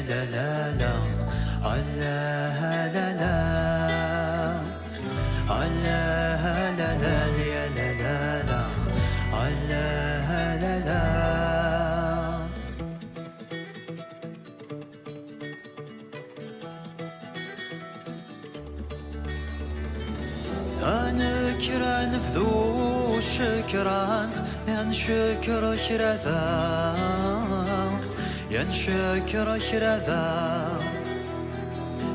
لا لا لا الله لا لا الله لا لا يا لا لا لا الله لا لا cekṛan nebdu cekṛan ncekkeṛ ncekkeṛ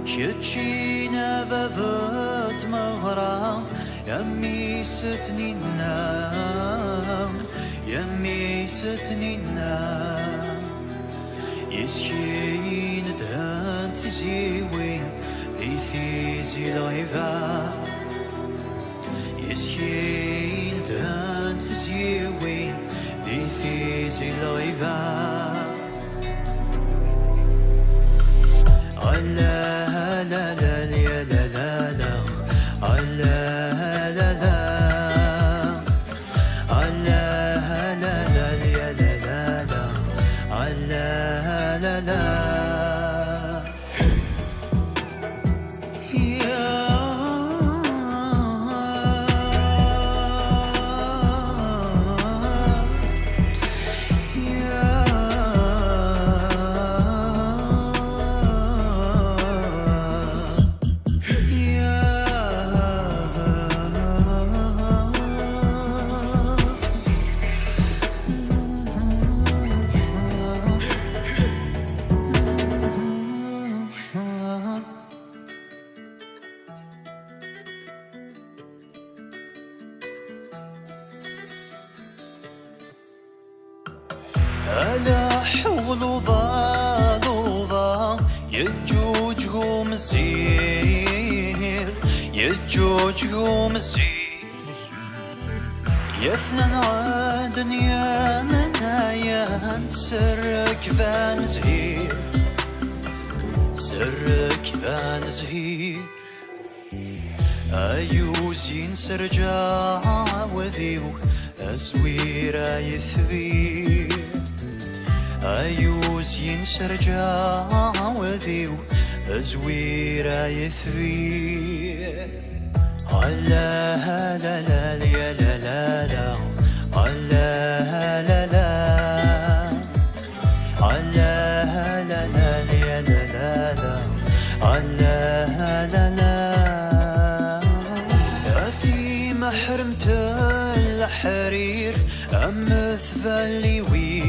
Kečči nababa tmeɣṛa mmi-s tninna mmi-s tninna Yis-k neddhent tizyiwin di tizi lɣila Yis-k neddhent tizyiwin di tizi lɣila Allah la la ya la la la Allah la la Allah la la ya la la la Allah la la leḥḥuɣ luḍa Yeǧuǧeg umezzir Yeǧuǧeg umezzir يثنن عدن يا مناين سركبان zzhir سركبان zzhir يuzyin seṛģi aɛewdiw Zwir يثبير yuzyin seṛģi aɛewdiw Zwir يثبير Allah la la ya la la la Allah la la Allah la la ya la la la Allah la la في محرمة الحرير ثفليوين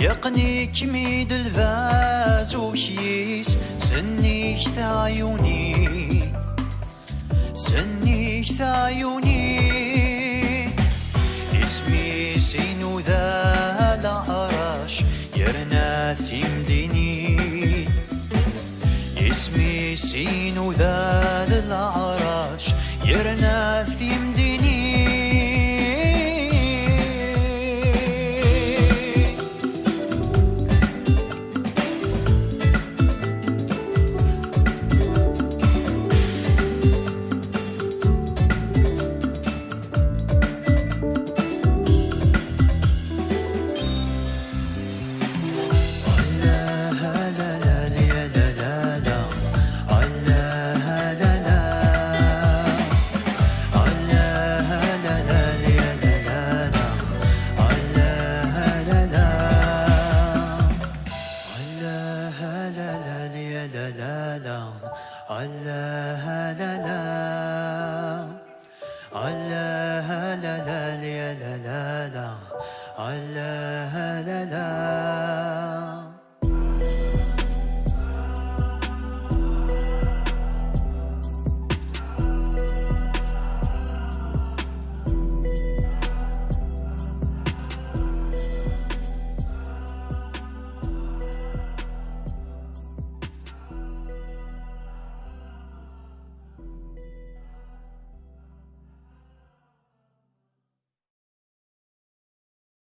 Yeqqen-ikem-id الفاز وكيس سنيك عيوني سنيك عيوني Isem-is ذا العرش يرنا في مديني Isem-is ذا العرش يرنا في مديني Allah la la la la la la